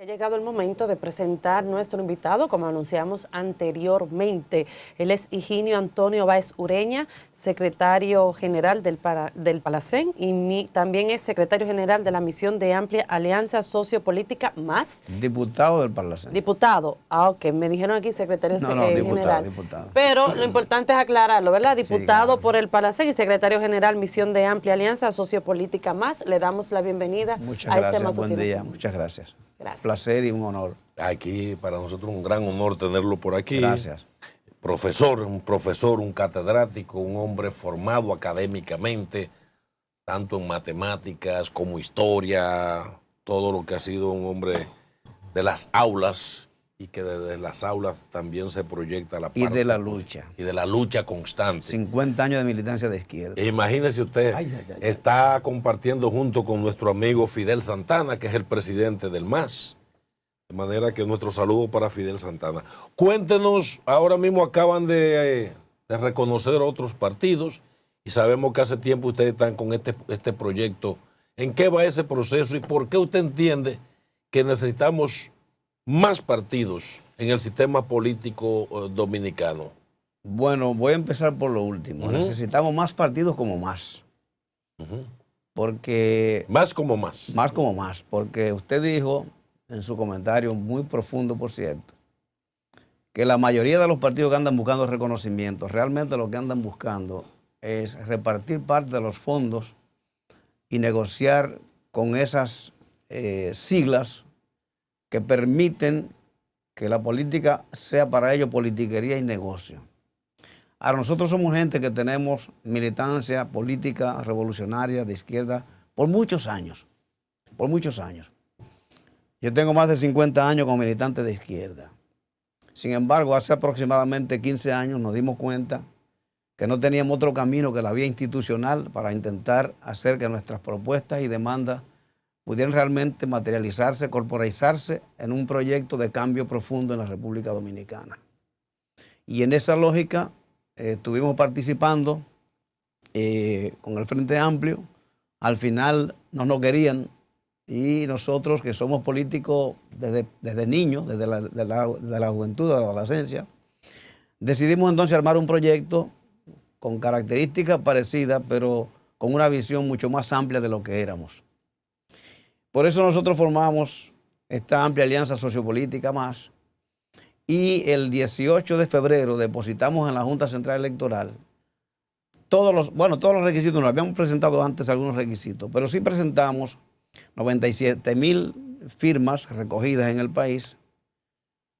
Ha llegado el momento de presentar nuestro invitado, como anunciamos anteriormente. Él es Higinio Antonio Báez Ureña, secretario general del Palacén y también es secretario general de la misión de Amplia Alianza Sociopolítica Más. Diputado del Palacén. Diputado. Ok, me dijeron aquí secretario general. Diputado. Pero lo importante es aclararlo, ¿verdad? Diputado sí, claro. por el Palacén y secretario general misión de Amplia Alianza Sociopolítica Más. Le damos la bienvenida Muchas a gracias, este buen día, muchas gracias. Gracias. Placer y un honor. Aquí para nosotros un gran honor tenerlo por aquí. Gracias. Un profesor, un catedrático, un hombre formado académicamente, tanto en matemáticas como historia, todo lo que ha sido un hombre de las aulas y que desde las aulas también se proyecta la parte. Y de la lucha. Y de la lucha constante. 50 años de militancia de izquierda. Imagínese usted, está compartiendo junto con nuestro amigo Fidel Santana, que es el presidente del MAS. De manera que nuestro saludo para Fidel Santana. Cuéntenos, ahora mismo acaban de reconocer otros partidos y sabemos que hace tiempo ustedes están con este proyecto. ¿En qué va ese proceso y por qué usted entiende que necesitamos más partidos en el sistema político dominicano? Bueno, voy a empezar por lo último. Necesitamos más partidos como más. Porque... Más como más. Más como más. Porque usted dijo, en su comentario muy profundo, por cierto, que la mayoría de los partidos que andan buscando reconocimiento, realmente lo que andan buscando es repartir parte de los fondos y negociar con esas siglas que permiten que la política sea para ellos politiquería y negocio. Ahora, nosotros somos gente que tenemos militancia política revolucionaria de izquierda por muchos años. Por muchos años. Yo tengo más de 50 años como militante de izquierda. Sin embargo, hace aproximadamente 15 años nos dimos cuenta que no teníamos otro camino que la vía institucional para intentar hacer que nuestras propuestas y demandas pudieran realmente materializarse, corporizarse en un proyecto de cambio profundo en la República Dominicana. Y en esa lógica estuvimos participando con el Frente Amplio. Al final no nos querían y nosotros, que somos políticos desde niños, desde la juventud, de la adolescencia, decidimos entonces armar un proyecto con características parecidas, pero con una visión mucho más amplia de lo que éramos. Por eso nosotros formamos esta amplia alianza sociopolítica más y el 18 de febrero depositamos en la Junta Central Electoral todos los requisitos. Nos habíamos presentado antes algunos requisitos, pero sí presentamos 97,000 firmas recogidas en el país,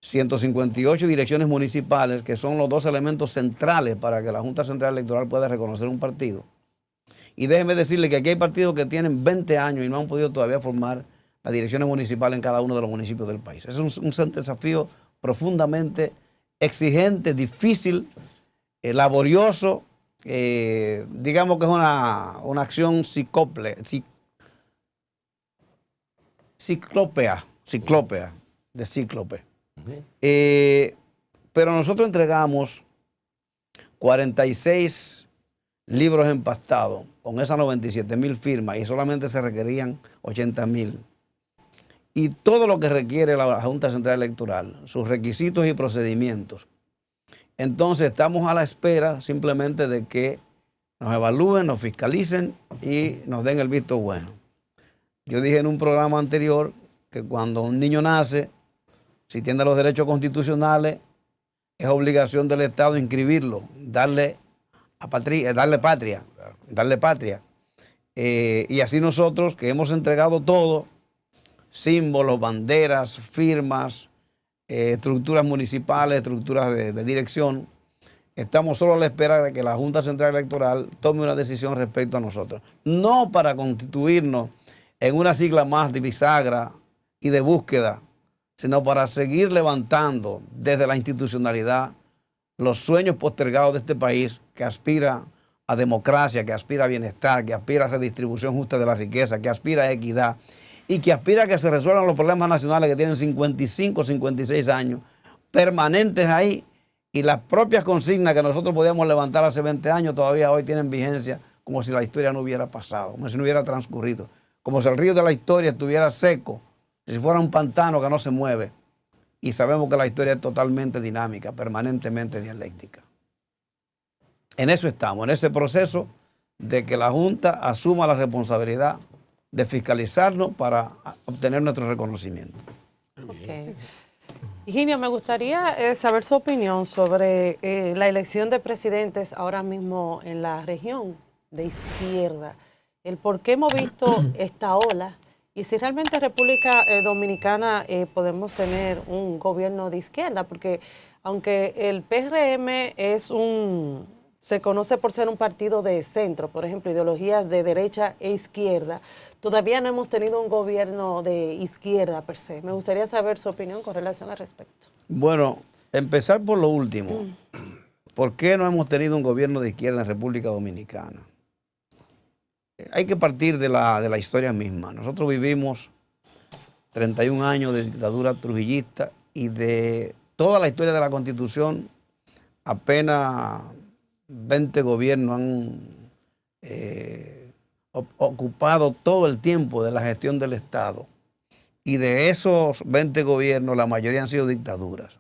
158 direcciones municipales, que son los dos elementos centrales para que la Junta Central Electoral pueda reconocer un partido. Y déjeme decirle que aquí hay partidos que tienen 20 años y no han podido todavía formar las direcciones municipales en cada uno de los municipios del país. Es un desafío profundamente exigente, difícil, laborioso, digamos que es una acción ciclópea, de cíclope. Pero nosotros entregamos 46 libros empastados con esas 97,000 firmas y solamente se requerían 80,000. Y todo lo que requiere la Junta Central Electoral, sus requisitos y procedimientos. Entonces estamos a la espera simplemente de que nos evalúen, nos fiscalicen y nos den el visto bueno. Yo dije en un programa anterior que cuando un niño nace, si tiene los derechos constitucionales, es obligación del Estado inscribirlo, darle patria. Y así nosotros, que hemos entregado todo, símbolos, banderas, firmas, estructuras municipales, estructuras de dirección, estamos solo a la espera de que la Junta Central Electoral tome una decisión respecto a nosotros. No para constituirnos en una sigla más de bisagra y de búsqueda, sino para seguir levantando desde la institucionalidad los sueños postergados de este país que aspira a democracia, que aspira a bienestar, que aspira a redistribución justa de la riqueza, que aspira a equidad y que aspira a que se resuelvan los problemas nacionales que tienen 55, 56 años, permanentes ahí, y las propias consignas que nosotros podíamos levantar hace 20 años todavía hoy tienen vigencia como si la historia no hubiera pasado, como si no hubiera transcurrido, como si el río de la historia estuviera seco si fuera un pantano que no se mueve. Y sabemos que la historia es totalmente dinámica, permanentemente dialéctica. En eso estamos, en ese proceso de que la Junta asuma la responsabilidad de fiscalizarnos para obtener nuestro reconocimiento. Okay. Higinio, me gustaría saber su opinión sobre la elección de presidentes ahora mismo en la región de izquierda. El por qué hemos visto esta ola y si realmente en República Dominicana podemos tener un gobierno de izquierda, porque aunque el PRM se conoce por ser un partido de centro, por ejemplo, ideologías de derecha e izquierda, todavía no hemos tenido un gobierno de izquierda per se. Me gustaría saber su opinión con relación al respecto. Bueno, empezar por lo último. ¿Por qué no hemos tenido un gobierno de izquierda en República Dominicana? Hay que partir de la historia misma. Nosotros vivimos 31 años de dictadura trujillista y de toda la historia de la Constitución, apenas 20 gobiernos han ocupado todo el tiempo de la gestión del Estado. Y de esos 20 gobiernos, la mayoría han sido dictaduras.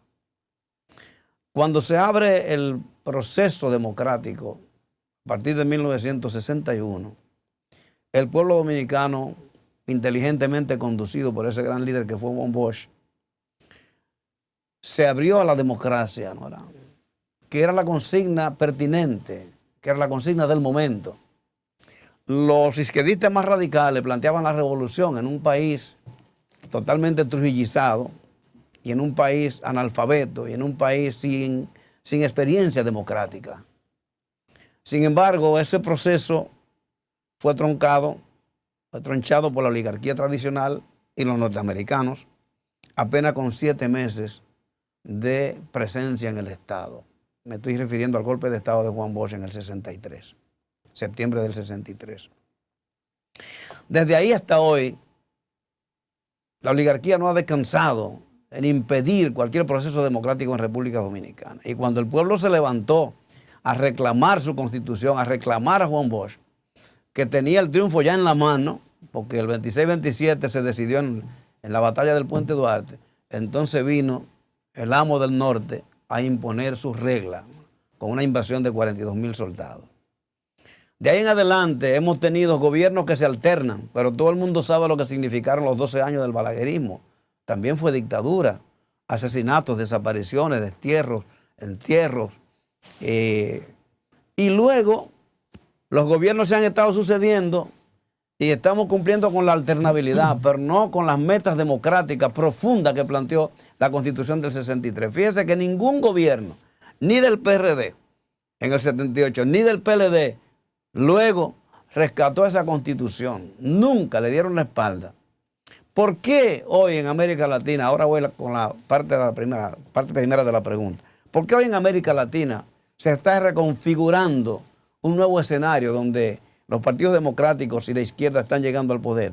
Cuando se abre el proceso democrático, a partir de 1961, el pueblo dominicano, inteligentemente conducido por ese gran líder que fue Juan Bosch, se abrió a la democracia, ¿no? Que era la consigna pertinente, que era la consigna del momento. Los izquierdistas más radicales planteaban la revolución en un país totalmente trujillizado y en un país analfabeto y en un país sin experiencia democrática. Sin embargo, ese proceso fue tronchado por la oligarquía tradicional y los norteamericanos, apenas con 7 meses de presencia en el Estado. Me estoy refiriendo al golpe de Estado de Juan Bosch en el 63, septiembre del 63. Desde ahí hasta hoy, la oligarquía no ha descansado en impedir cualquier proceso democrático en República Dominicana. Y cuando el pueblo se levantó a reclamar su constitución, a reclamar a Juan Bosch, que tenía el triunfo ya en la mano, porque el 26-27 se decidió en la batalla del Puente Duarte, entonces vino el amo del norte a imponer sus reglas con una invasión de 42,000 soldados. De ahí en adelante hemos tenido gobiernos que se alternan, pero todo el mundo sabe lo que significaron los 12 años del balaguerismo. También fue dictadura, asesinatos, desapariciones, destierros, entierros. Y luego los gobiernos se han estado sucediendo y estamos cumpliendo con la alternabilidad, pero no con las metas democráticas profundas que planteó la Constitución del 63. Fíjese que ningún gobierno, ni del PRD en el 78, ni del PLD, luego rescató esa Constitución. Nunca le dieron la espalda. ¿Por qué hoy en América Latina, ahora voy con la parte primera de la pregunta, por qué hoy en América Latina se está reconfigurando un nuevo escenario donde los partidos democráticos y de izquierda están llegando al poder?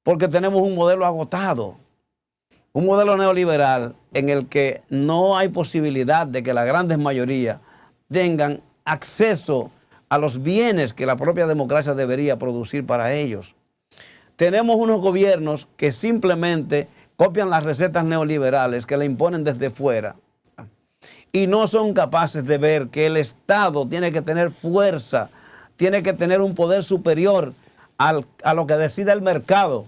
Porque tenemos un modelo agotado, un modelo neoliberal en el que no hay posibilidad de que las grandes mayorías tengan acceso a los bienes que la propia democracia debería producir para ellos. Tenemos unos gobiernos que simplemente copian las recetas neoliberales que le imponen desde fuera y no son capaces de ver que el Estado tiene que tener fuerza, tiene que tener un poder superior a lo que decida el mercado.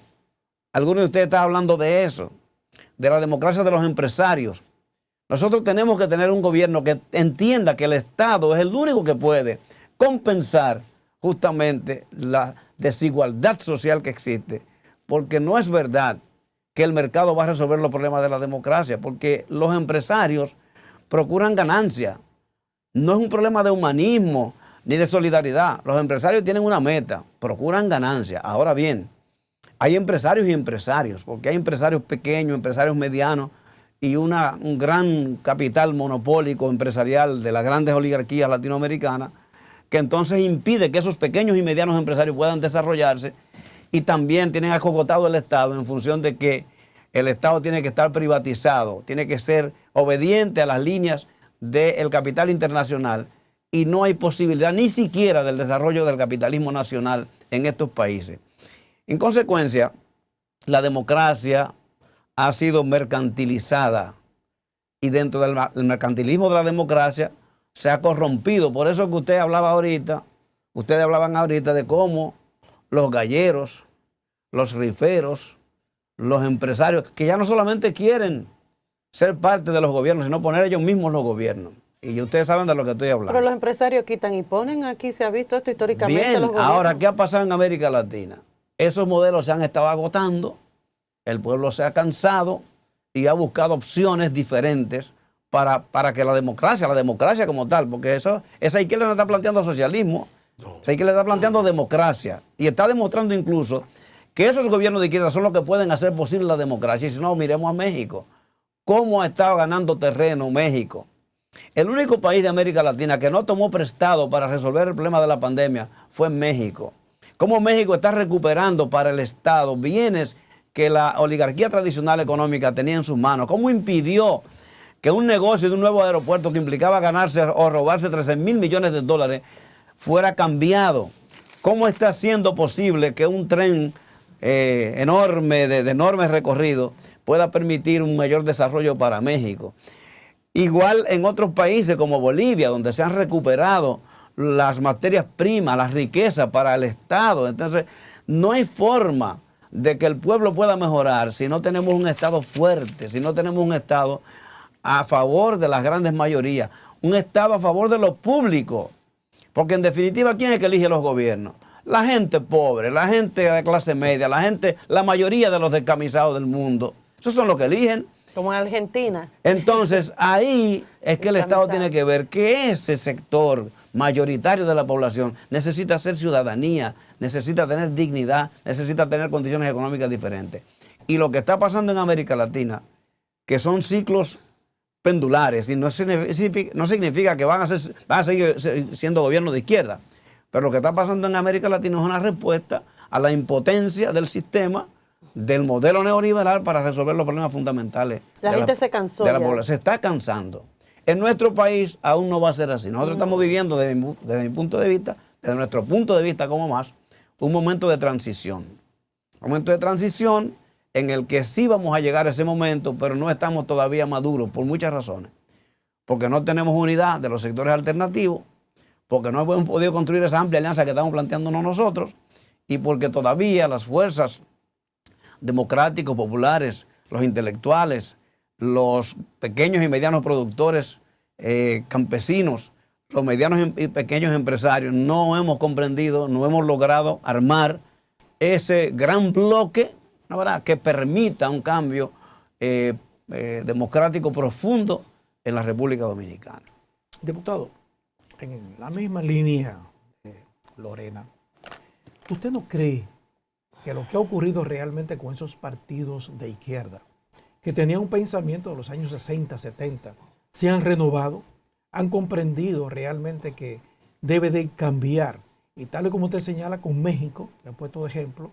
Algunos de ustedes están hablando de eso, de la democracia de los empresarios. Nosotros tenemos que tener un gobierno que entienda que el Estado es el único que puede compensar justamente la desigualdad social que existe, porque no es verdad que el mercado va a resolver los problemas de la democracia, porque los empresarios procuran ganancia. No es un problema de humanismo ni de solidaridad. Los empresarios tienen una meta, procuran ganancia. Ahora bien, hay empresarios y empresarios, porque hay empresarios pequeños, empresarios medianos y un gran capital monopólico empresarial de las grandes oligarquías latinoamericanas que entonces impide que esos pequeños y medianos empresarios puedan desarrollarse, y también tienen acogotado el Estado en función de que el Estado tiene que estar privatizado, tiene que ser obediente a las líneas del capital internacional, y no hay posibilidad ni siquiera del desarrollo del capitalismo nacional en estos países. En consecuencia, la democracia, ha sido mercantilizada y dentro del mercantilismo de la democracia se ha corrompido. Por eso que ustedes hablaban ahorita de cómo los galleros, los riferos, los empresarios, que ya no solamente quieren ser parte de los gobiernos, sino poner ellos mismos los gobiernos. Y ustedes saben de lo que estoy hablando. Pero los empresarios quitan y ponen, aquí se ha visto esto históricamente. Bien, los gobiernos. ahora, ¿qué ha pasado en América Latina? Esos modelos se han estado agotando, el pueblo se ha cansado y ha buscado opciones diferentes para que la democracia como tal, porque esa izquierda no está planteando socialismo, esa izquierda está planteando democracia y está demostrando incluso que esos gobiernos de izquierda son los que pueden hacer posible la democracia. Y si no, miremos a México. ¿Cómo ha estado ganando terreno México? El único país de América Latina que no tomó prestado para resolver el problema de la pandemia fue México. Cómo México está recuperando para el Estado bienes que la oligarquía tradicional económica tenía en sus manos. Cómo impidió que un negocio de un nuevo aeropuerto que implicaba ganarse o robarse 13,000 millones de dólares fuera cambiado. Cómo está siendo posible que un tren enorme, de enorme recorrido, pueda permitir un mayor desarrollo para México. Igual en otros países como Bolivia, donde se han recuperado las materias primas, las riquezas para el Estado. Entonces, no hay forma de que el pueblo pueda mejorar si no tenemos un Estado fuerte, si no tenemos un Estado a favor de las grandes mayorías, un Estado a favor de lo público. Porque en definitiva, ¿quién es que elige los gobiernos? La gente pobre, la gente de clase media, la mayoría de los descamisados del mundo. Esos son los que eligen. Como en Argentina. Entonces, ahí es que el Estado tiene que ver que ese sector mayoritario de la población necesita ser ciudadanía, necesita tener dignidad, necesita tener condiciones económicas diferentes. Y lo que está pasando en América Latina, que son ciclos pendulares, y no significa que van a seguir siendo gobiernos de izquierda, pero lo que está pasando en América Latina es una respuesta a la impotencia del sistema, del modelo neoliberal para resolver los problemas fundamentales. La gente se cansó. De la población. Se está cansando. En nuestro país aún no va a ser así. Nosotros estamos viviendo, desde mi punto de vista, desde nuestro punto de vista como más, un momento de transición. Un momento de transición en el que sí vamos a llegar a ese momento, pero no estamos todavía maduros por muchas razones. Porque no tenemos unidad de los sectores alternativos, porque no hemos podido construir esa amplia alianza que estamos planteándonos nosotros, y porque todavía las fuerzas democráticos, populares, los intelectuales, los pequeños y medianos productores campesinos, los medianos y pequeños empresarios, no hemos comprendido, no hemos logrado armar ese gran bloque, ¿no, verdad?, que permita un cambio democrático profundo en la República Dominicana. Diputado, en la misma línea, Lorena, ¿usted no cree que lo que ha ocurrido realmente con esos partidos de izquierda, que tenían un pensamiento de los años 60, 70, se han renovado, han comprendido realmente que debe de cambiar? Y tal y como usted señala con México, que ha puesto de ejemplo,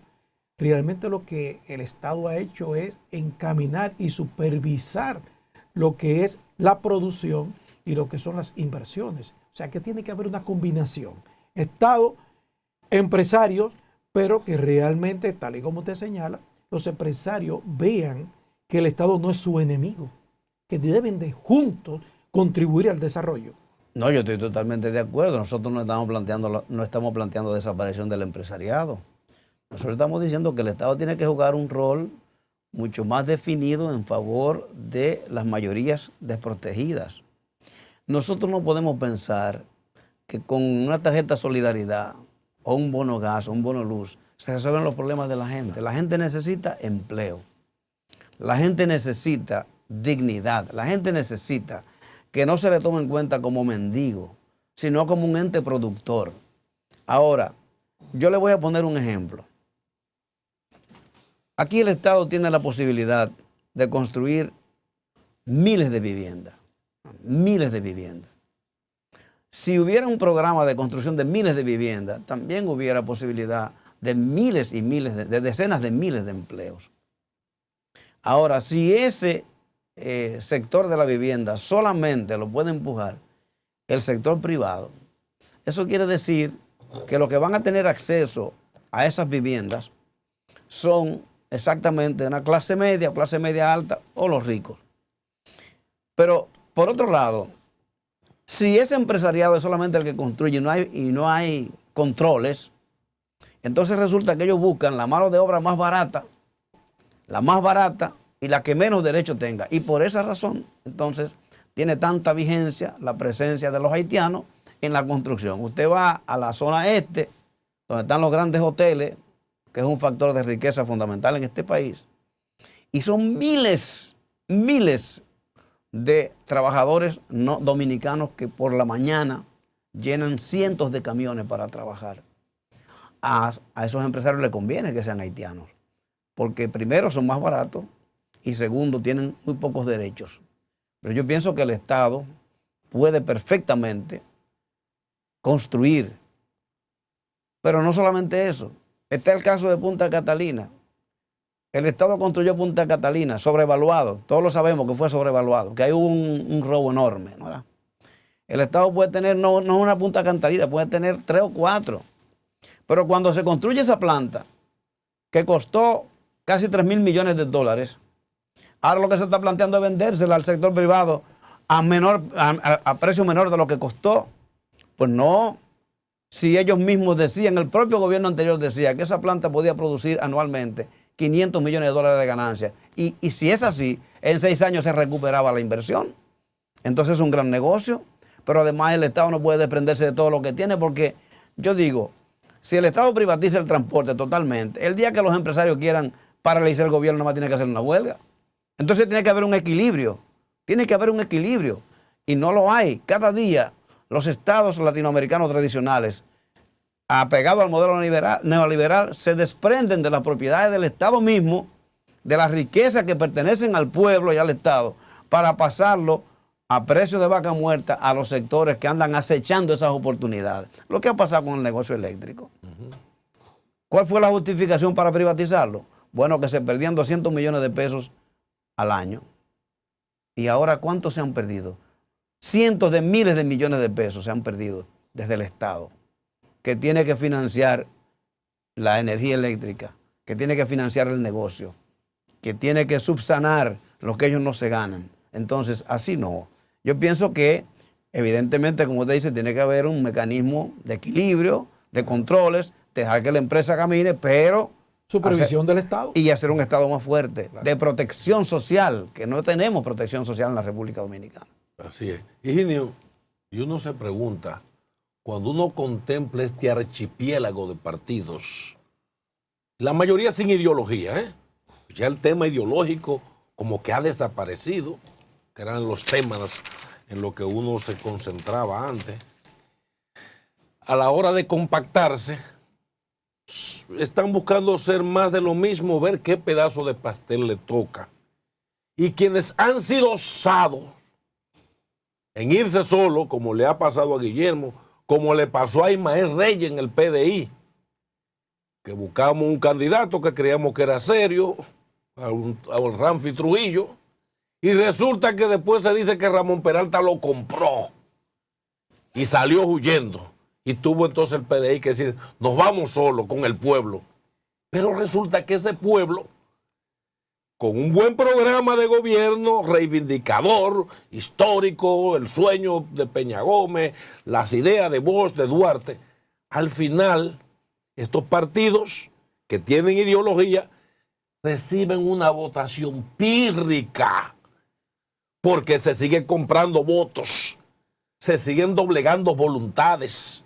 realmente lo que el Estado ha hecho es encaminar y supervisar lo que es la producción y lo que son las inversiones. O sea que tiene que haber una combinación. Estado, empresarios, pero que realmente, tal y como usted señala, los empresarios vean que el Estado no es su enemigo, que deben de juntos contribuir al desarrollo. No, yo estoy totalmente de acuerdo. Nosotros no estamos planteando desaparición del empresariado. Nosotros estamos diciendo que el Estado tiene que jugar un rol mucho más definido en favor de las mayorías desprotegidas. Nosotros no podemos pensar que con una tarjeta solidaridad o un bono gas o un bono luz se resuelven los problemas de la gente. La gente necesita empleo. La gente necesita dignidad. La gente necesita que no se le tome en cuenta como mendigo, sino como un ente productor. Ahora, yo le voy a poner un ejemplo. Aquí el Estado tiene la posibilidad de construir miles de viviendas. Miles de viviendas. Si hubiera un programa de construcción de miles de viviendas, también hubiera posibilidad de miles y miles, de decenas de miles de empleos. Ahora, si ese sector de la vivienda solamente lo puede empujar el sector privado, eso quiere decir que los que van a tener acceso a esas viviendas son exactamente de una clase media alta o los ricos. Pero, por otro lado, si ese empresariado es solamente el que construye y no hay controles, entonces resulta que ellos buscan la mano de obra más barata y la que menos derecho tenga. Y por esa razón, entonces, tiene tanta vigencia la presencia de los haitianos en la construcción. Usted va a la zona este, donde están los grandes hoteles, que es un factor de riqueza fundamental en este país, y son miles de trabajadores no dominicanos que por la mañana llenan cientos de camiones para trabajar. A esos empresarios les conviene que sean haitianos, porque primero son más baratos y segundo tienen muy pocos derechos. Pero yo pienso que el Estado puede perfectamente construir, pero no solamente eso. Está el caso de Punta Catalina. El Estado construyó Punta Catalina sobrevaluado. Todos lo sabemos que fue sobrevaluado, que hay un robo enorme, ¿verdad? El Estado puede tener no una Punta Catalina, puede tener 3 o 4. Pero cuando se construye esa planta, que costó casi 3.000 millones de dólares, ahora lo que se está planteando es vendérsela al sector privado a precio menor de lo que costó. Pues no. Si ellos mismos decían, el propio gobierno anterior decía que esa planta podía producir anualmente 500 millones de dólares de ganancias. Y si es así, en 6 años se recuperaba la inversión. Entonces es un gran negocio, pero además el Estado no puede desprenderse de todo lo que tiene, porque yo digo, si el Estado privatiza el transporte totalmente, el día que los empresarios quieran paralizar el gobierno, nomás tiene que hacer una huelga. Entonces tiene que haber un equilibrio, y no lo hay. Cada día los estados latinoamericanos tradicionales, apegados al modelo neoliberal, se desprenden de las propiedades del Estado mismo, de las riquezas que pertenecen al pueblo y al Estado, para pasarlo a precio de vaca muerta a los sectores que andan acechando esas oportunidades. Lo que ha pasado con el negocio eléctrico. ¿Cuál fue la justificación para privatizarlo? Bueno, que se perdían 200 millones de pesos al año. ¿Y ahora cuántos se han perdido? Cientos de miles de millones de pesos se han perdido desde el Estado, que tiene que financiar la energía eléctrica, que tiene que financiar el negocio, que tiene que subsanar lo que ellos no se ganan. Entonces, así no. Yo pienso que, evidentemente, como usted dice, tiene que haber un mecanismo de equilibrio, de controles, dejar que la empresa camine, pero supervisión del Estado. Y hacer un Estado más fuerte, claro, de protección social, que no tenemos protección social en la República Dominicana. Así es. Higinio, y uno se pregunta, cuando uno contempla este archipiélago de partidos, la mayoría sin ideología, ya el tema ideológico como que ha desaparecido, que eran los temas en los que uno se concentraba antes. A la hora de compactarse, están buscando ser más de lo mismo, ver qué pedazo de pastel le toca. Y quienes han sido osados en irse solo, como le ha pasado a Guillermo, como le pasó a Ismael Reyes en el PDI, que buscamos un candidato que creíamos que era serio, a Ramfi Trujillo, y resulta que después se dice que Ramón Peralta lo compró y salió huyendo. Y tuvo entonces el PDI que decir, nos vamos solo con el pueblo. Pero resulta que ese pueblo, con un buen programa de gobierno, reivindicador, histórico, el sueño de Peña Gómez, las ideas de Bosch, de Duarte, al final, estos partidos que tienen ideología reciben una votación pírrica, porque se siguen comprando votos, se siguen doblegando voluntades,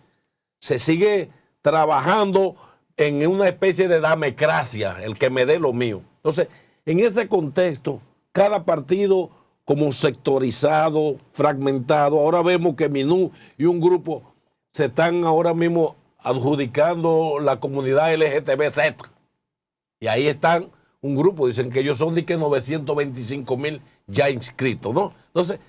se sigue trabajando en una especie de damecracia, el que me dé lo mío. Entonces, en ese contexto, cada partido como sectorizado, fragmentado, ahora vemos que Minú y un grupo se están ahora mismo adjudicando la comunidad LGTB-Z. Y ahí están un grupo, dicen que ellos son de que 925,000 ya inscritos, ¿no? Entonces,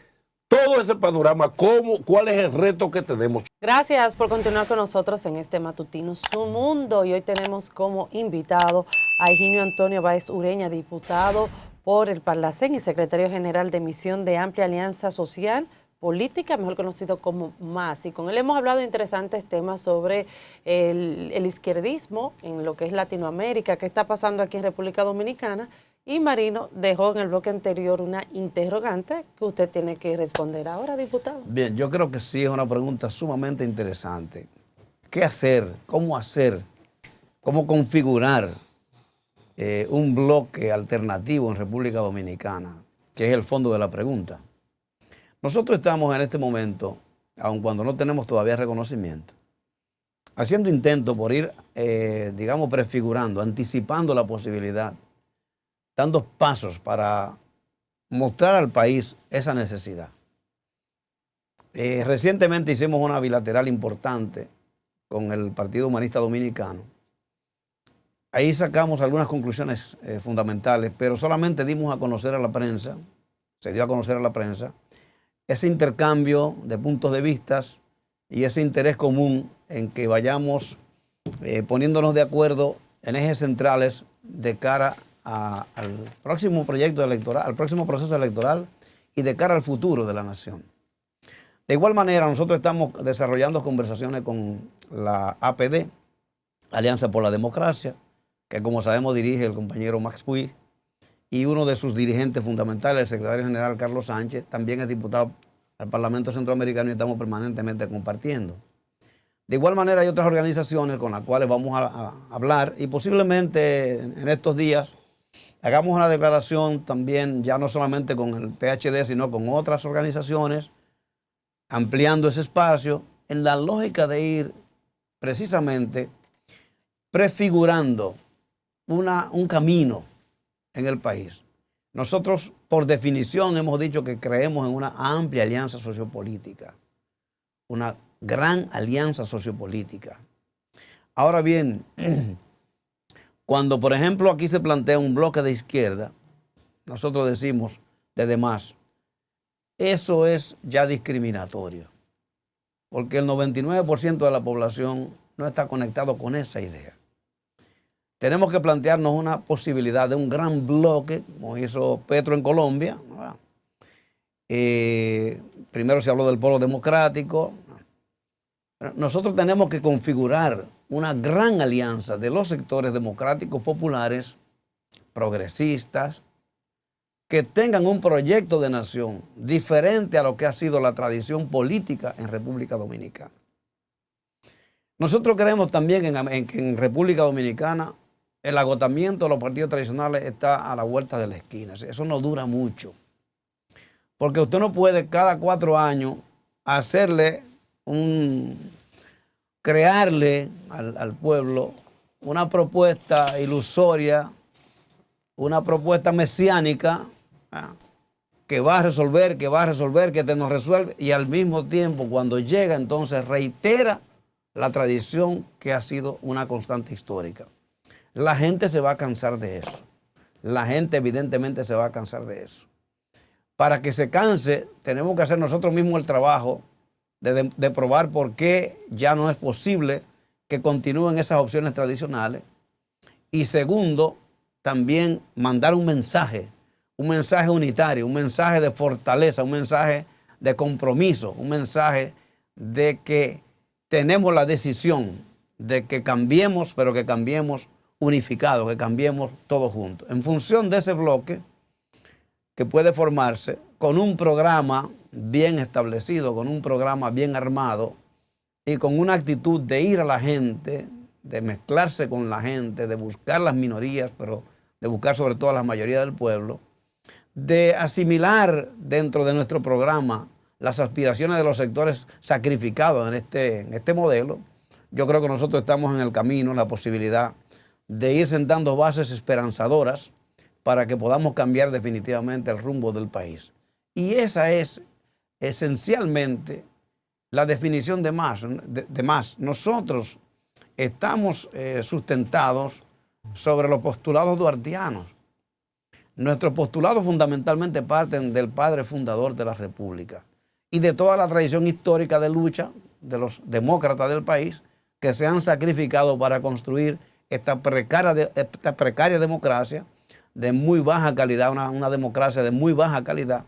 todo ese panorama, ¿cuál es el reto que tenemos? Gracias por continuar con nosotros en este matutino Su Mundo. Y hoy tenemos como invitado a Higinio Antonio Báez Ureña, diputado por el Parlacén y secretario general de Misión de Amplia Alianza Social Política, mejor conocido como MAS. Y con él hemos hablado de interesantes temas sobre el izquierdismo en lo que es Latinoamérica, qué está pasando aquí en República Dominicana. Y Marino dejó en el bloque anterior una interrogante que usted tiene que responder ahora, diputado. Bien, yo creo que sí es una pregunta sumamente interesante. ¿Qué hacer? ¿Cómo hacer? ¿Cómo configurar un bloque alternativo en República Dominicana? Que es el fondo de la pregunta. Nosotros estamos en este momento, aun cuando no tenemos todavía reconocimiento, haciendo intentos por ir, digamos, prefigurando, anticipando la posibilidad, dando pasos para mostrar al país esa necesidad. Recientemente hicimos una bilateral importante con el Partido Humanista Dominicano. Ahí sacamos algunas conclusiones fundamentales, pero solamente dimos a conocer a la prensa, se dio a conocer a la prensa, ese intercambio de puntos de vista y ese interés común en que vayamos poniéndonos de acuerdo en ejes centrales de cara al próximo proyecto electoral, al próximo proceso electoral y de cara al futuro de la nación. De igual manera, nosotros estamos desarrollando conversaciones con la APD, Alianza por la Democracia, que como sabemos dirige el compañero Max Puig, y uno de sus dirigentes fundamentales, el secretario general Carlos Sánchez, también es diputado al Parlamento Centroamericano y estamos permanentemente compartiendo. De igual manera hay otras organizaciones con las cuales vamos a hablar y posiblemente en estos días hagamos una declaración también, ya no solamente con el PHD, sino con otras organizaciones, ampliando ese espacio en la lógica de ir precisamente prefigurando un camino en el país. Nosotros, por definición, hemos dicho que creemos en una amplia alianza sociopolítica, una gran alianza sociopolítica. Ahora bien, cuando, por ejemplo, aquí se plantea un bloque de izquierda, nosotros decimos de demás, eso es ya discriminatorio, porque el 99% de la población no está conectado con esa idea. Tenemos que plantearnos una posibilidad de un gran bloque, como hizo Petro en Colombia. Primero se habló del polo democrático. Nosotros tenemos que configurar una gran alianza de los sectores democráticos populares, progresistas, que tengan un proyecto de nación diferente a lo que ha sido la tradición política en República Dominicana. Nosotros creemos también que en República Dominicana el agotamiento de los partidos tradicionales está a la vuelta de la esquina. Eso no dura mucho. Porque usted no puede cada 4 años crearle al pueblo una propuesta ilusoria, una propuesta mesiánica que va a resolver, que te nos resuelve, y al mismo tiempo cuando llega entonces reitera la tradición que ha sido una constante histórica. La gente se va a cansar de eso. La gente evidentemente se va a cansar de eso. Para que se canse, tenemos que hacer nosotros mismos el trabajo de probar por qué ya no es posible que continúen esas opciones tradicionales. Y segundo, también mandar un mensaje unitario, un mensaje de fortaleza, un mensaje de compromiso, un mensaje de que tenemos la decisión de que cambiemos, pero que cambiemos unificados, que cambiemos todos juntos. En función de ese bloque que puede formarse con un programa bien establecido, con un programa bien armado y con una actitud de ir a la gente, de mezclarse con la gente, de buscar las minorías, pero de buscar sobre todo a la mayoría del pueblo, de asimilar dentro de nuestro programa las aspiraciones de los sectores sacrificados en este modelo. Yo creo que nosotros estamos en el camino, en la posibilidad de ir sentando bases esperanzadoras para que podamos cambiar definitivamente el rumbo del país. Y esa es esencialmente la definición de MAS. Nosotros estamos sustentados sobre los postulados duartianos. Nuestros postulados fundamentalmente parten del padre fundador de la República y de toda la tradición histórica de lucha de los demócratas del país que se han sacrificado para construir esta precaria democracia de muy baja calidad, una democracia de muy baja calidad,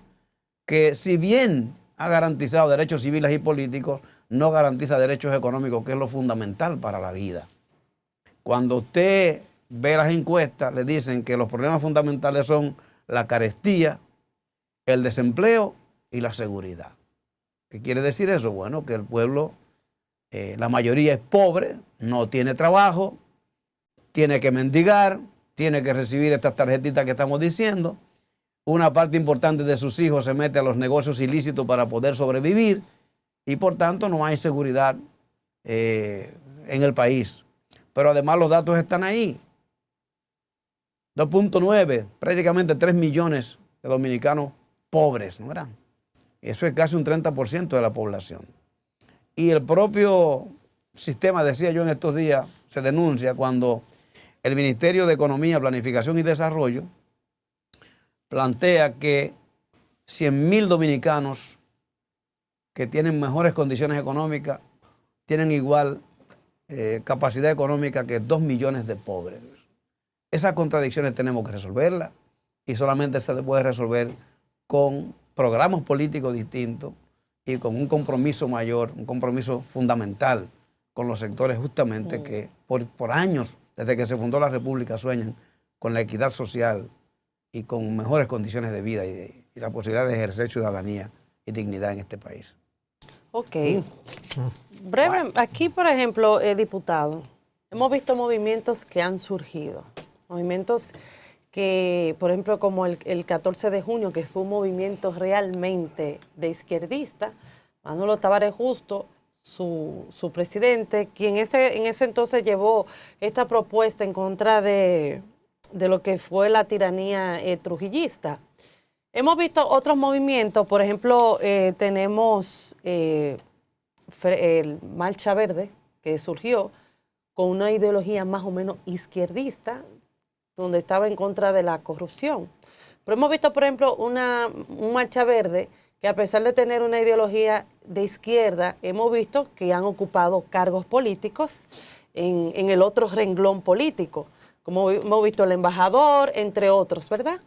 que si bien ha garantizado derechos civiles y políticos, no garantiza derechos económicos, que es lo fundamental para la vida. Cuando usted ve las encuestas, le dicen que los problemas fundamentales son la carestía, el desempleo y la seguridad. ¿Qué quiere decir eso? Bueno, que el pueblo, la mayoría es pobre, no tiene trabajo, tiene que mendigar, tiene que recibir estas tarjetitas que estamos diciendo. Una parte importante de sus hijos se mete a los negocios ilícitos para poder sobrevivir y por tanto no hay seguridad en el país. Pero además los datos están ahí. 2.9, prácticamente 3 millones de dominicanos pobres, ¿no verdad? Eso es casi un 30% de la población. Y el propio sistema, decía yo en estos días, se denuncia cuando el Ministerio de Economía, Planificación y Desarrollo plantea que 100.000 dominicanos que tienen mejores condiciones económicas tienen igual capacidad económica que 2 millones de pobres. Esas contradicciones tenemos que resolverlas y solamente se puede resolver con programas políticos distintos y con un compromiso mayor, un compromiso fundamental con los sectores justamente que por años, desde que se fundó la República, sueñan con la equidad social y con mejores condiciones de vida y la posibilidad de ejercer ciudadanía y dignidad en este país. Ok. Breve, aquí por ejemplo, diputado, hemos visto movimientos que han surgido, movimientos que, por ejemplo, como el 14 de junio, que fue un movimiento realmente de izquierdista, Manolo Tavares Justo, su presidente, quien en ese entonces llevó esta propuesta en contra de lo que fue la tiranía trujillista. Hemos visto otros movimientos, por ejemplo, tenemos el Marcha Verde, que surgió con una ideología más o menos izquierdista, donde estaba en contra de la corrupción. Pero hemos visto, por ejemplo, un Marcha Verde que, a pesar de tener una ideología de izquierda, hemos visto que han ocupado cargos políticos en el otro renglón político, como hemos visto el embajador, entre otros, ¿verdad?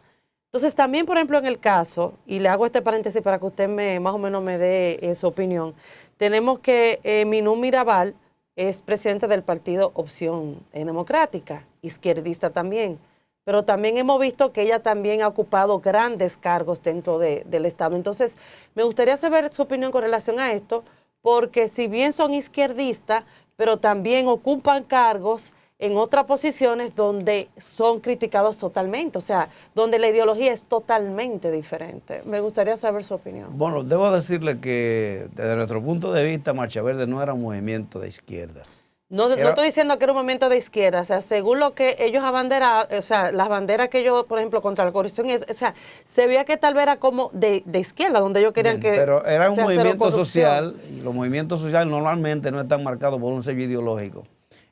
Entonces, también, por ejemplo, en el caso, y le hago este paréntesis para que usted más o menos me dé su opinión, tenemos que Minú Mirabal es presidente del partido Opción Democrática, izquierdista también, pero también hemos visto que ella también ha ocupado grandes cargos dentro del Estado. Entonces, me gustaría saber su opinión con relación a esto, porque si bien son izquierdistas, pero también ocupan cargos en otras posiciones donde son criticados totalmente, o sea, donde la ideología es totalmente diferente. Me gustaría saber su opinión. Bueno, debo decirle que desde nuestro punto de vista, Marcha Verde no era un movimiento de izquierda. No estoy diciendo que era un movimiento de izquierda, o sea, según lo que ellos abanderaban, o sea, las banderas que ellos, por ejemplo, contra la corrupción, o sea, se veía que tal vez era como de izquierda, donde ellos querían que... Pero era un movimiento social, y los movimientos sociales normalmente no están marcados por un sello ideológico.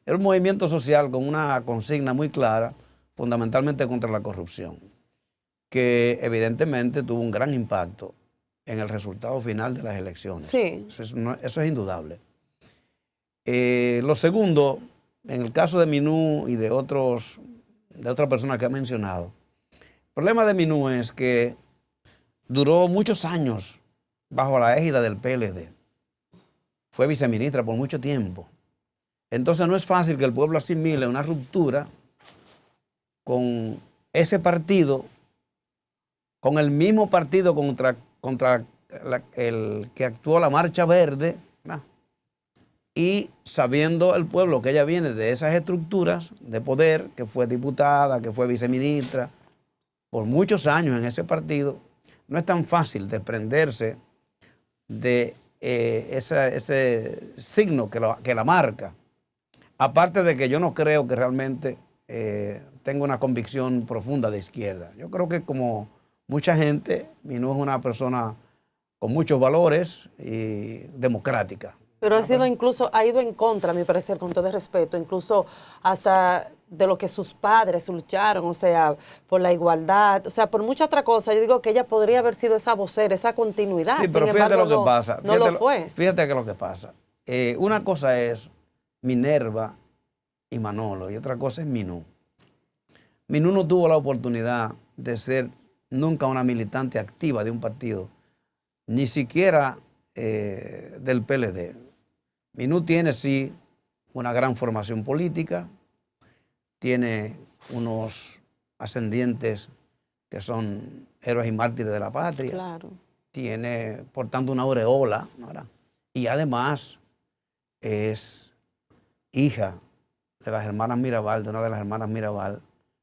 Era un movimiento social con una consigna muy clara, fundamentalmente contra la corrupción, que evidentemente tuvo un gran impacto en el resultado final de las elecciones. Sí. Eso es indudable. Lo segundo, en el caso de Minú y de otras personas que ha mencionado, el problema de Minú es que duró muchos años bajo la égida del PLD. Fue viceministra por mucho tiempo. Entonces no es fácil que el pueblo asimile una ruptura con ese partido, con el mismo partido contra el que actuó la Marcha Verde, ¿no? Y sabiendo el pueblo que ella viene de esas estructuras de poder, que fue diputada, que fue viceministra, por muchos años en ese partido, no es tan fácil desprenderse de ese signo que la marca. Aparte de que yo no creo que realmente tenga una convicción profunda de izquierda. Yo creo que, como mucha gente, Minú es una persona con muchos valores y democrática. Pero ha ido en contra, a mi parecer, con todo el respeto, incluso hasta de lo que sus padres lucharon, o sea, por la igualdad, o sea, por muchas otras cosas. Yo digo que ella podría haber sido esa vocera, esa continuidad. Sí, pero fíjate lo que pasa. No lo fue. Fíjate que lo que pasa. Una cosa es Minerva y Manolo, y otra cosa es Minú. Minú no tuvo la oportunidad de ser nunca una militante activa de un partido, ni siquiera del PLD. Minú tiene sí una gran formación política, tiene unos ascendientes que son héroes y mártires de la patria, Claro. tiene por tanto una aureola, ¿verdad? Y además es hija de las hermanas Mirabal, de una de las hermanas Mirabal,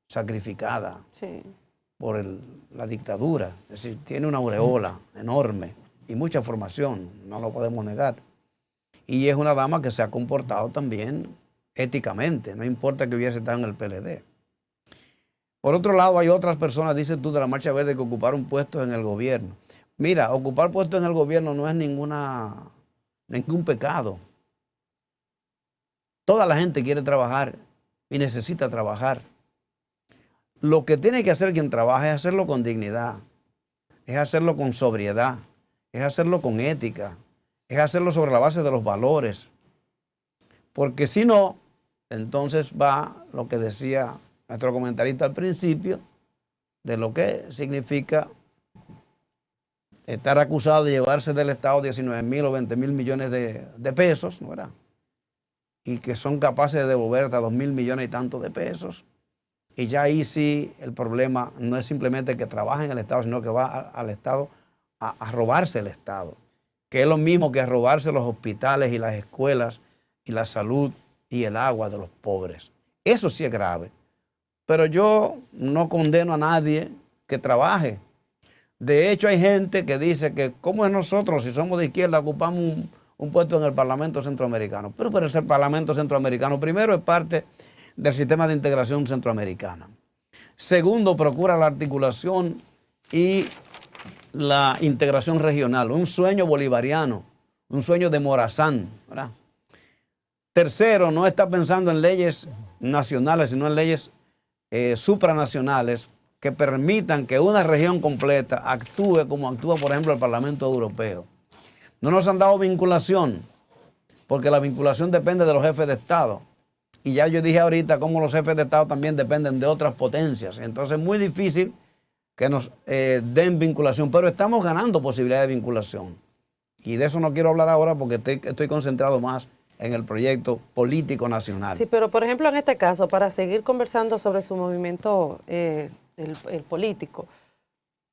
sacrificada Sí. por la dictadura. Es decir, tiene una aureola enorme y mucha formación, no lo podemos negar. Y es una dama que se ha comportado también éticamente, no importa que hubiese estado en el PLD. Por otro lado, hay otras personas, dices tú, de la Marcha Verde, que ocuparon puestos en el gobierno. Mira, ocupar puestos en el gobierno no es ningún pecado. Toda la gente quiere trabajar y necesita trabajar. Lo que tiene que hacer quien trabaja es hacerlo con dignidad, es hacerlo con sobriedad, es hacerlo con ética, es hacerlo sobre la base de los valores. Porque si no, entonces va lo que decía nuestro comentarista al principio, de lo que significa estar acusado de llevarse del Estado 19.000 o 20.000 millones de pesos, ¿no era? Y que son capaces de devolver hasta 2.000 millones y tantos de pesos. Y ya ahí sí el problema no es simplemente que trabaja en el Estado, sino que va al Estado a robarse el Estado, que es lo mismo que a robarse los hospitales y las escuelas y la salud y el agua de los pobres. Eso sí es grave. Pero yo no condeno a nadie que trabaje. De hecho, hay gente que dice que cómo es nosotros, si somos de izquierda, ocupamos un puesto en el Parlamento Centroamericano. Pero el Parlamento Centroamericano, primero, es parte del sistema de integración centroamericana. Segundo, procura la articulación y la integración regional, un sueño bolivariano, un sueño de Morazán, ¿verdad? Tercero, no está pensando en leyes nacionales, sino en leyes supranacionales que permitan que una región completa actúe como actúa, por ejemplo, el Parlamento Europeo. No nos han dado vinculación, porque la vinculación depende de los jefes de Estado. Y ya yo dije ahorita cómo los jefes de Estado también dependen de otras potencias. Entonces es muy difícil que nos den vinculación, pero estamos ganando posibilidades de vinculación. Y de eso no quiero hablar ahora porque estoy concentrado más en el proyecto político nacional. Sí, pero por ejemplo en este caso, para seguir conversando sobre su movimiento el político,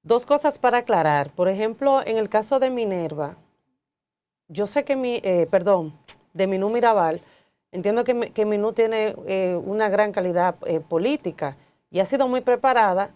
dos cosas para aclarar. Por ejemplo, en el caso de Minerva, yo sé que de Minú Mirabal, entiendo que Minú tiene una gran calidad política y ha sido muy preparada,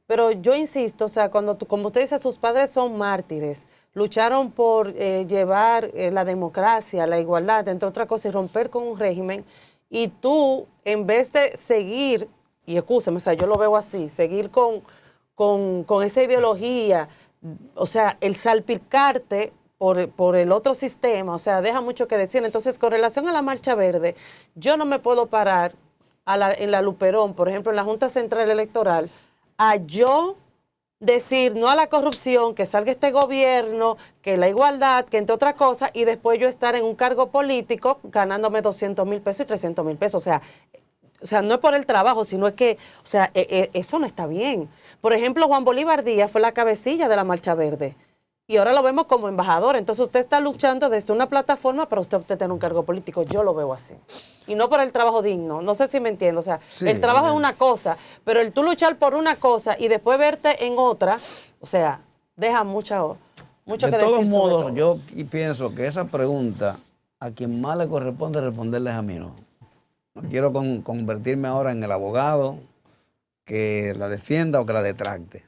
pero yo insisto, o sea, como usted dice, sus padres son mártires, lucharon por llevar la democracia, la igualdad, entre otras cosas, y romper con un régimen, y tú, en vez de seguir, y excúseme, o sea, yo lo veo así, seguir con esa ideología, o sea, el salpicarte por el otro sistema, o sea, deja mucho que decir. Entonces, con relación a la Marcha Verde, yo no me puedo parar en la Luperón, por ejemplo, en la Junta Central Electoral, a yo decir no a la corrupción, que salga este gobierno, que la igualdad, que entre otras cosas, y después yo estar en un cargo político ganándome 200,000 pesos y 300,000 pesos. O sea, no es por el trabajo, sino es que, o sea, eso no está bien. Por ejemplo, Juan Bolívar Díaz fue la cabecilla de la Marcha Verde y ahora lo vemos como embajador. Entonces usted está luchando desde una plataforma para usted obtener un cargo político. Yo lo veo así. Y no por el trabajo digno. No sé si me entiendo. O sea, sí, el trabajo es una cosa, pero el tú luchar por una cosa y después verte en otra, o sea, deja mucho que decir. De todos modos, yo pienso que esa pregunta a quien más le corresponde responderle es a mí, ¿no? No quiero convertirme ahora en el abogado que la defienda o que la detracte.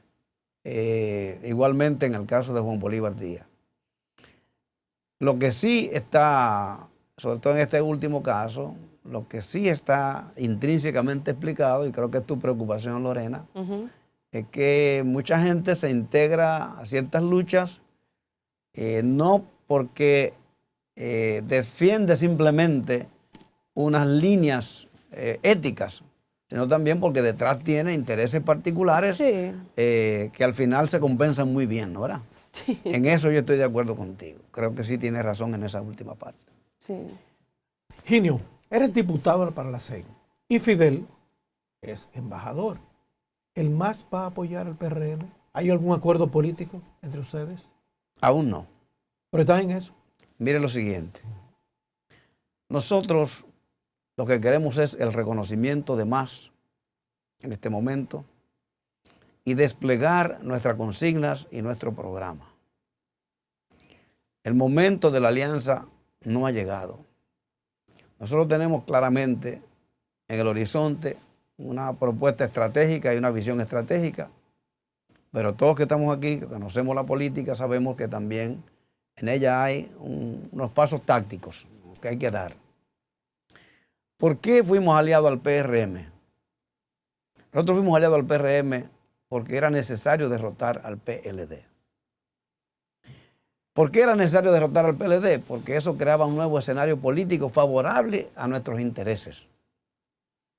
Igualmente en el caso de Juan Bolívar Díaz. Lo que sí está, sobre todo en este último caso, lo que sí está intrínsecamente explicado, y creo que es tu preocupación, Lorena, es que mucha gente se integra a ciertas luchas no porque defiende simplemente unas líneas éticas, sino también porque detrás tiene intereses particulares sí, que al final se compensan muy bien, ¿no? ¿Verdad? Sí. En eso yo estoy de acuerdo contigo. Creo que sí tienes razón en esa última parte. Sí. Ginio, eres diputado para la CEN y Fidel es embajador. ¿El MAS va a apoyar al PRM? ¿Hay algún acuerdo político entre ustedes? Aún no. Pero están en eso. Mire lo siguiente. Nosotros lo que queremos es el reconocimiento de más en este momento y desplegar nuestras consignas y nuestro programa. El momento de la alianza no ha llegado. Nosotros tenemos claramente en el horizonte una propuesta estratégica y una visión estratégica, pero todos que estamos aquí, que conocemos la política, sabemos que también en ella hay unos pasos tácticos que hay que dar. ¿Por qué fuimos aliados al PRM? Nosotros fuimos aliados al PRM porque era necesario derrotar al PLD. ¿Por qué era necesario derrotar al PLD? Porque eso creaba un nuevo escenario político favorable a nuestros intereses,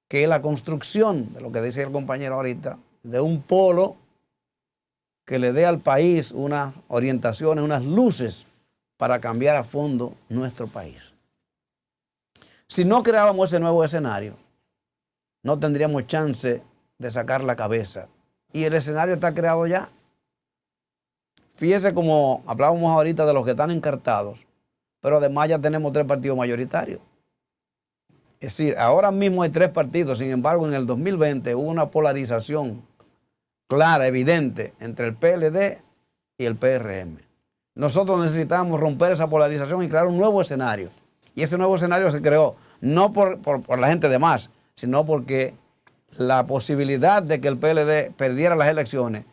que es la construcción, de lo que dice el compañero ahorita, de un polo que le dé al país unas orientaciones, unas luces para cambiar a fondo nuestro país. Si no creábamos ese nuevo escenario, no tendríamos chance de sacar la cabeza. Y el escenario está creado ya. Fíjese como hablábamos ahorita de los que están encartados, pero además ya tenemos 3 partidos mayoritarios. Es decir, ahora mismo hay 3 partidos, sin embargo en el 2020 hubo una polarización clara, evidente, entre el PLD y el PRM. Nosotros necesitamos romper esa polarización y crear un nuevo escenario. Y ese nuevo escenario se creó no por la gente de más, sino porque la posibilidad de que el PLD perdiera las elecciones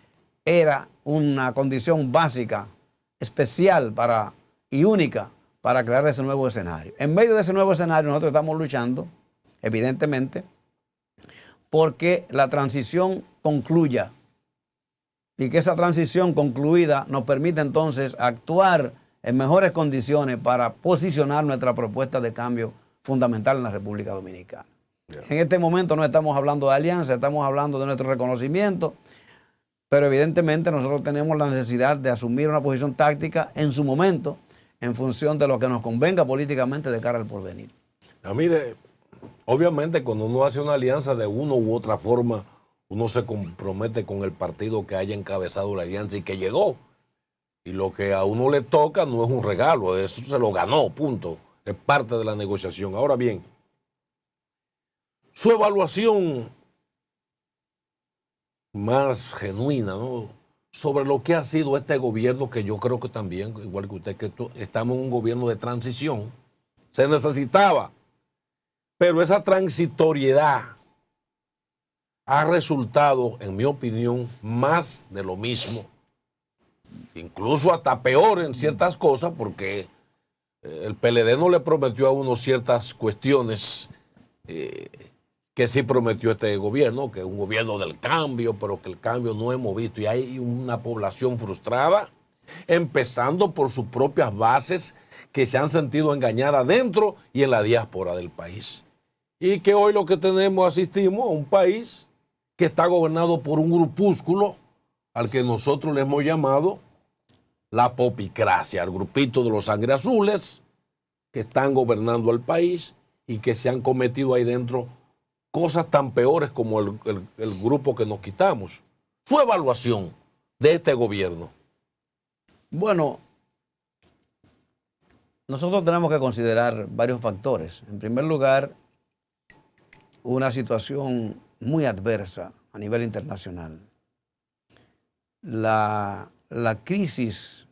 era una condición básica, especial y única para crear ese nuevo escenario. En medio de ese nuevo escenario nosotros estamos luchando, evidentemente, porque la transición concluya y que esa transición concluida nos permite entonces actuar en mejores condiciones para posicionar nuestra propuesta de cambio fundamental en la República Dominicana. En este momento no estamos hablando de alianza, estamos hablando de nuestro reconocimiento, pero evidentemente nosotros tenemos la necesidad de asumir una posición táctica en su momento, en función de lo que nos convenga políticamente de cara al porvenir. Mire, obviamente cuando uno hace una alianza de una u otra forma, uno se compromete con el partido que haya encabezado la alianza y que llegó. Y lo que a uno le toca no es un regalo, eso se lo ganó, punto. Es parte de la negociación. Ahora bien, su evaluación más genuina, ¿no?, sobre lo que ha sido este gobierno, que yo creo que también, igual que usted, que estamos en un gobierno de transición, se necesitaba, pero esa transitoriedad ha resultado, en mi opinión, más de lo mismo, incluso hasta peor en ciertas cosas, porque el PLD no le prometió a uno ciertas cuestiones que sí prometió este gobierno, que es un gobierno del cambio, pero que el cambio no hemos visto. Y hay una población frustrada, empezando por sus propias bases, que se han sentido engañadas dentro y en la diáspora del país. Y que hoy lo que tenemos, asistimos a un país que está gobernado por un grupúsculo al que nosotros le hemos llamado la popicracia, el grupito de los sangre azules que están gobernando el país y que se han cometido ahí dentro cosas tan peores como el grupo que nos quitamos. Su evaluación de este gobierno. Bueno, nosotros tenemos que considerar varios factores. En primer lugar, una situación muy adversa a nivel internacional. La crisis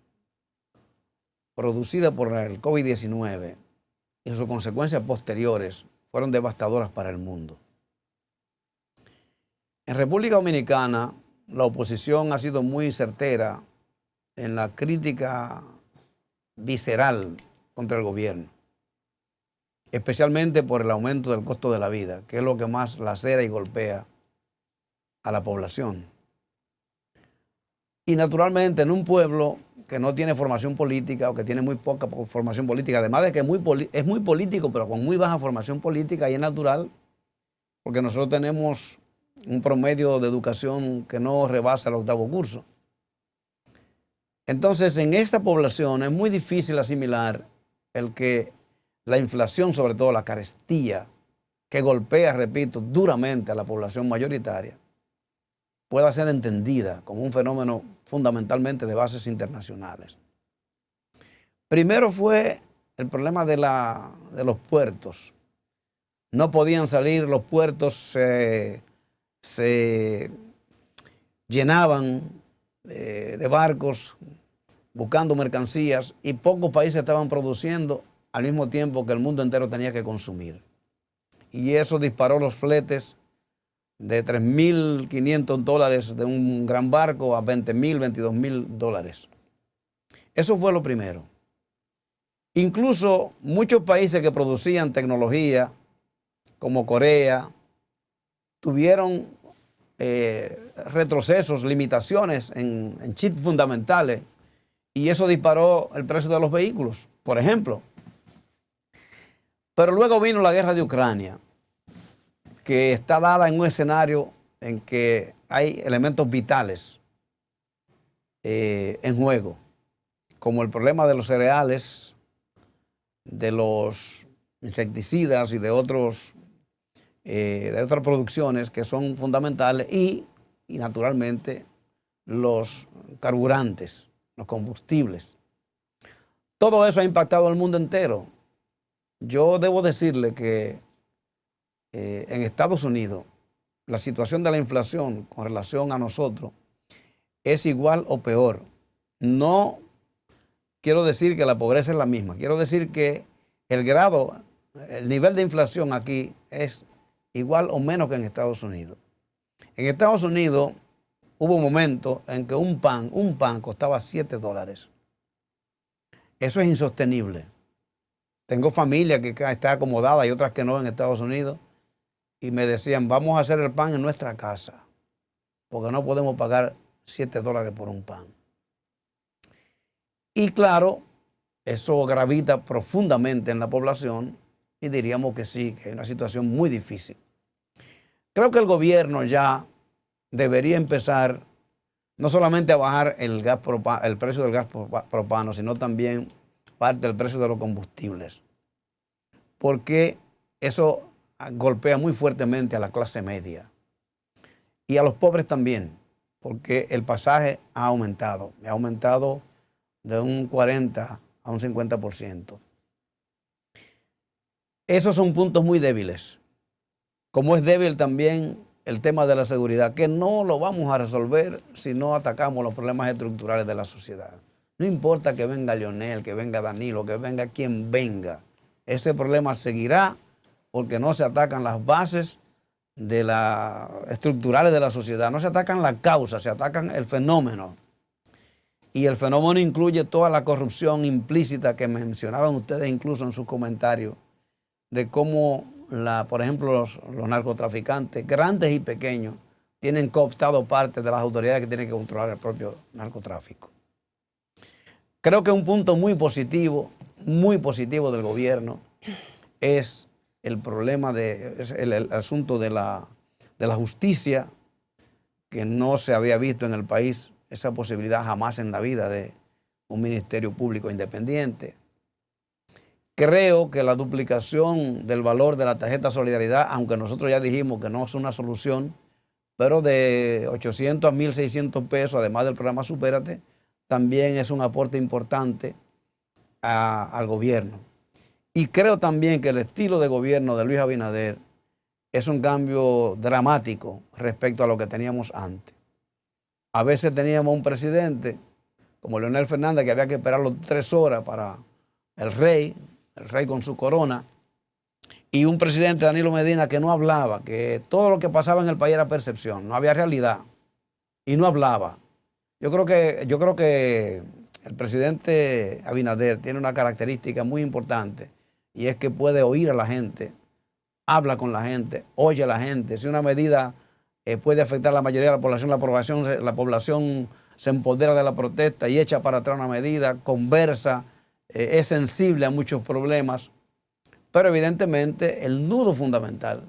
producida por el COVID-19 y sus consecuencias posteriores fueron devastadoras para el mundo. En República Dominicana, la oposición ha sido muy certera en la crítica visceral contra el gobierno, especialmente por el aumento del costo de la vida, que es lo que más lacera y golpea a la población. Y naturalmente en un pueblo que no tiene formación política o que tiene muy poca formación política, además de que es muy político, pero con muy baja formación política, y es natural porque nosotros tenemos un promedio de educación que no rebasa el 8º curso. Entonces, en esta población es muy difícil asimilar el que la inflación, sobre todo la carestía, que golpea, repito, duramente a la población mayoritaria, pueda ser entendida como un fenómeno fundamentalmente de bases internacionales. Primero fue el problema de los puertos. No podían salir, los puertos se llenaban de barcos buscando mercancías y pocos países estaban produciendo al mismo tiempo que el mundo entero tenía que consumir. Y eso disparó los fletes de $3.500 de un gran barco a $20.000, $22.000. Eso fue lo primero. Incluso muchos países que producían tecnología, como Corea, tuvieron retrocesos, limitaciones en chips fundamentales, y eso disparó el precio de los vehículos, por ejemplo. Pero luego vino la guerra de Ucrania, que está dada en un escenario en que hay elementos vitales en juego, como el problema de los cereales, de los insecticidas y de otras producciones que son fundamentales y naturalmente los carburantes, los combustibles. Todo eso ha impactado al mundo entero. Yo debo decirle que en Estados Unidos la situación de la inflación con relación a nosotros es igual o peor. No quiero decir que la pobreza es la misma, quiero decir que el nivel de inflación aquí es igual o menos que en Estados Unidos. En Estados Unidos hubo un momento en que un pan costaba $7. Eso es insostenible. Tengo familia que está acomodada y otras que no en Estados Unidos, y me decían, vamos a hacer el pan en nuestra casa, porque no podemos pagar $7 por un pan. Y claro, eso gravita profundamente en la población y diríamos que sí, que es una situación muy difícil. Creo que el gobierno ya debería empezar no solamente a bajar el precio del gas propano, sino también parte del precio de los combustibles, porque eso golpea muy fuertemente a la clase media y a los pobres también, porque el pasaje ha aumentado de un 40 a un 50%. Esos son puntos muy débiles, como es débil también el tema de la seguridad, que no lo vamos a resolver si no atacamos los problemas estructurales de la sociedad. No importa que venga Leonel, que venga Danilo, que venga quien venga, ese problema seguirá porque no se atacan las bases estructurales de la sociedad, no se atacan las causas, se atacan el fenómeno. Y el fenómeno incluye toda la corrupción implícita que mencionaban ustedes incluso en sus comentarios, de cómo, por ejemplo, los narcotraficantes, grandes y pequeños, tienen cooptado parte de las autoridades que tienen que controlar el propio narcotráfico. Creo que un punto muy positivo del gobierno es el problema el asunto de la justicia, que no se había visto en el país esa posibilidad jamás en la vida de un ministerio público independiente. Creo que la duplicación del valor de la tarjeta Solidaridad, aunque nosotros ya dijimos que no es una solución, pero de 800 a 1.600 pesos, además del programa Supérate, también es un aporte importante al gobierno. Y creo también que el estilo de gobierno de Luis Abinader es un cambio dramático respecto a lo que teníamos antes. A veces teníamos un presidente como Leonel Fernández que había que esperarlo 3 horas para el rey con su corona, y un presidente, Danilo Medina, que no hablaba, que todo lo que pasaba en el país era percepción, no había realidad, y no hablaba. Yo creo que el presidente Abinader tiene una característica muy importante, y es que puede oír a la gente, habla con la gente, oye a la gente. Si una medida puede afectar a la mayoría de la población, la población se empodera de la protesta y echa para atrás una medida, conversa, es sensible a muchos problemas, pero evidentemente el nudo fundamental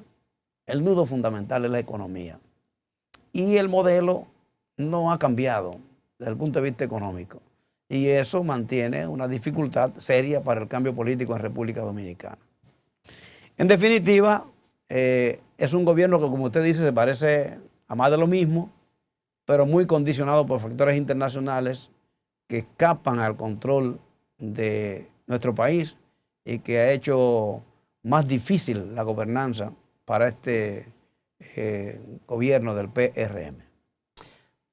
es la economía. Y el modelo no ha cambiado desde el punto de vista económico. Y eso mantiene una dificultad seria para el cambio político en República Dominicana. En definitiva, es un gobierno que, como usted dice, se parece a más de lo mismo, pero muy condicionado por factores internacionales que escapan al control de nuestro país y que ha hecho más difícil la gobernanza para este gobierno del PRM.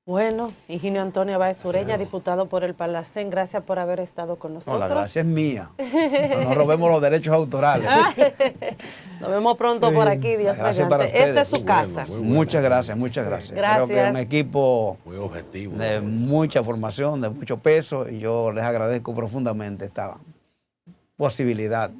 Bueno, Higinio Antonio Báez Ureña, diputado por el Palacén, gracias por haber estado con nosotros. No, la gracia es mía. No robemos los derechos autorales. Nos vemos pronto por aquí, Dios Gracias para mediante. Esta es ustedes. su casa. Muchas gracias, muchas gracias. Gracias. Creo que es un equipo Muy objetivo. de mucha formación, de mucho peso, y yo les agradezco profundamente esta posibilidad